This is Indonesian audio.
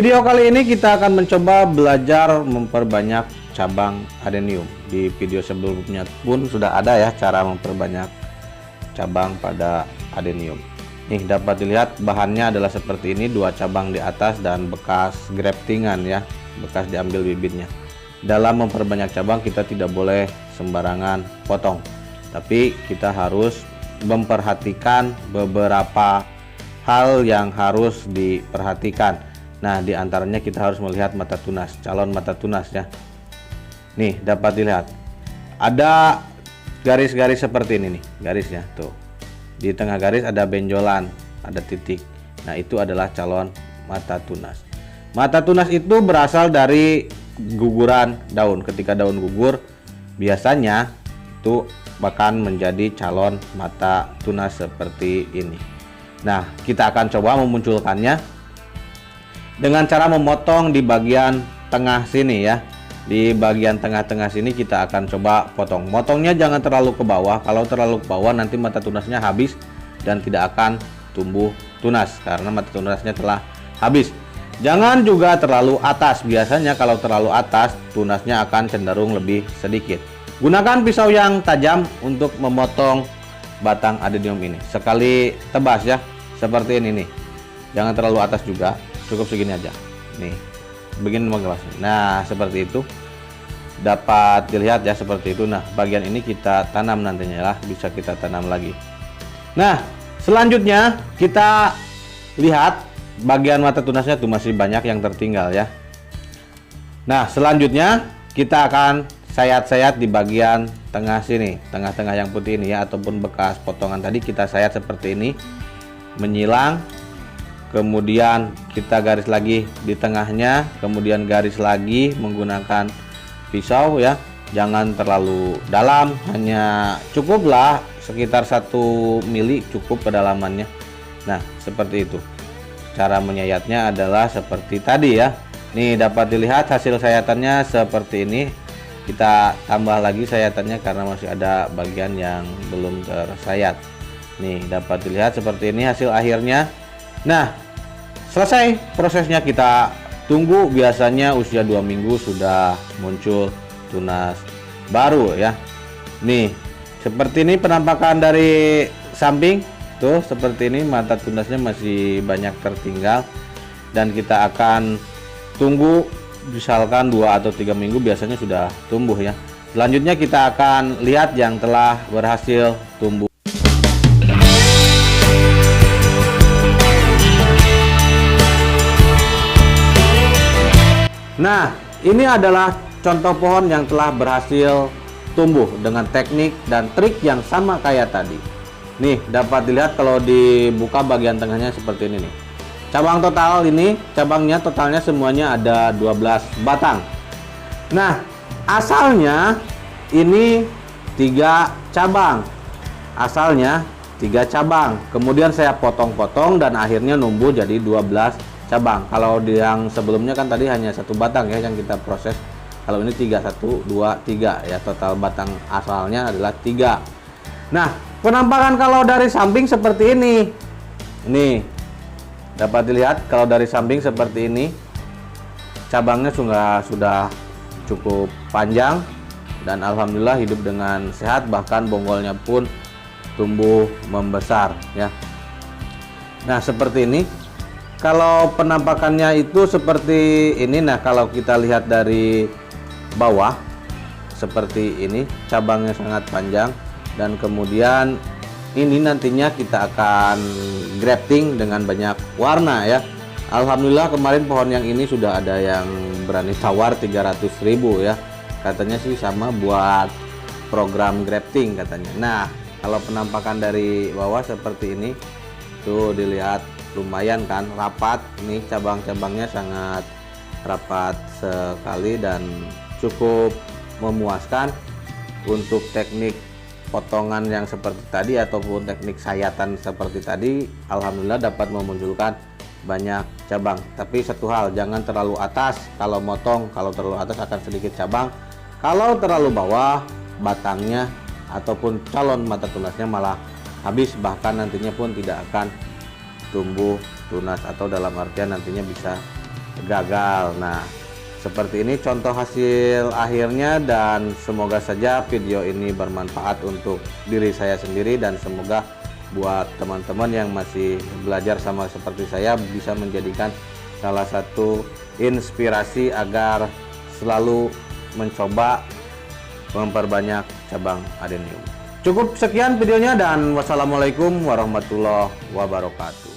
Video kali ini kita akan mencoba belajar memperbanyak cabang adenium. Di video sebelumnya pun sudah ada ya cara memperbanyak cabang pada adenium. Nih dapat dilihat bahannya adalah seperti ini, 2 cabang di atas dan bekas graftingan ya, bekas diambil bibitnya. Dalam memperbanyak cabang kita tidak boleh sembarangan potong, tapi kita harus memperhatikan beberapa hal yang harus diperhatikan. Nah, diantaranya kita harus melihat mata tunas, calon mata tunas ya. Nih, dapat dilihat ada garis-garis seperti ini nih, garisnya tuh. Di tengah garis ada benjolan, ada titik. Nah, itu adalah calon mata tunas. Mata tunas itu berasal dari guguran daun. Ketika daun gugur, biasanya itu bahkan menjadi calon mata tunas seperti ini. Nah, kita akan coba memunculkannya dengan cara memotong di bagian tengah sini ya. Di bagian tengah-tengah sini kita akan coba potong. Motongnya jangan terlalu ke bawah. Kalau terlalu ke bawah nanti mata tunasnya habis dan tidak akan tumbuh tunas karena mata tunasnya telah habis. Jangan juga terlalu atas. Biasanya kalau terlalu atas tunasnya akan cenderung lebih sedikit. Gunakan pisau yang tajam untuk memotong batang adenium ini. Sekali tebas ya, seperti ini nih. Jangan terlalu atas juga. Cukup segini aja nih, begini mengelas. Nah, seperti itu dapat dilihat ya, seperti itu. Nah, bagian ini kita tanam nantinya lah, bisa kita tanam lagi. Nah, selanjutnya kita lihat bagian mata tunasnya tuh masih banyak yang tertinggal ya. Nah, selanjutnya kita akan sayat-sayat di bagian tengah sini, tengah-tengah yang putih ini ya, ataupun bekas potongan tadi kita sayat seperti ini, menyilang. Kemudian kita garis lagi di tengahnya, kemudian garis lagi menggunakan pisau ya. Jangan terlalu dalam, hanya cukuplah sekitar 1 mili cukup kedalamannya. Nah, seperti itu. Cara menyayatnya adalah seperti tadi ya. Nih dapat dilihat hasil sayatannya seperti ini. Kita tambah lagi sayatannya karena masih ada bagian yang belum tersayat. Nih dapat dilihat seperti ini hasil akhirnya. Nah, selesai prosesnya, kita tunggu. Biasanya usia 2 minggu sudah muncul tunas baru ya. Nih seperti ini penampakan dari samping tuh, seperti ini mata tunasnya masih banyak tertinggal dan kita akan tunggu misalkan 2 atau 3 minggu biasanya sudah tumbuh ya. Selanjutnya kita akan lihat yang telah berhasil tumbuh. Nah, ini adalah contoh pohon yang telah berhasil tumbuh dengan teknik dan trik yang sama kayak tadi. Nih, dapat dilihat kalau dibuka bagian tengahnya seperti ini nih. Cabang total ini, cabangnya totalnya semuanya ada 12 batang. Nah, asalnya ini 3 cabang. Asalnya 3 cabang. Kemudian saya potong-potong dan akhirnya numbuh jadi 12 cabang. Kalau di yang sebelumnya kan tadi hanya 1 batang ya yang kita proses. Kalau ini 3, 1, 2, 3 ya, total batang asalnya adalah 3. Nah, penampakan kalau dari samping seperti ini. Nih, dapat dilihat kalau dari samping seperti ini. Cabangnya sudah cukup panjang dan alhamdulillah hidup dengan sehat, bahkan bonggolnya pun tumbuh membesar ya. Nah, seperti ini. Kalau penampakannya itu seperti ini. Nah, kalau kita lihat dari bawah seperti ini, cabangnya sangat panjang dan kemudian ini nantinya kita akan grafting dengan banyak warna ya. Alhamdulillah kemarin pohon yang ini sudah ada yang berani tawar 300.000 ya. Katanya sih sama buat program grafting katanya. Nah, kalau penampakan dari bawah seperti ini tuh dilihat, lumayan kan rapat. Ini cabang-cabangnya sangat rapat sekali dan cukup memuaskan. Untuk teknik potongan yang seperti tadi ataupun teknik sayatan seperti tadi, alhamdulillah dapat memunculkan banyak cabang. Tapi satu hal, jangan terlalu atas kalau motong. Kalau terlalu atas akan sedikit cabang. Kalau terlalu bawah, batangnya ataupun calon mata tunasnya malah habis, bahkan nantinya pun tidak akan tumbuh tunas, atau dalam artian nantinya bisa gagal. Nah, seperti ini contoh hasil akhirnya, dan semoga saja video ini bermanfaat untuk diri saya sendiri, dan semoga buat teman-teman yang masih belajar sama seperti saya bisa menjadikan salah satu inspirasi agar selalu mencoba memperbanyak cabang adenium. Cukup sekian videonya, dan wassalamualaikum warahmatullahi wabarakatuh.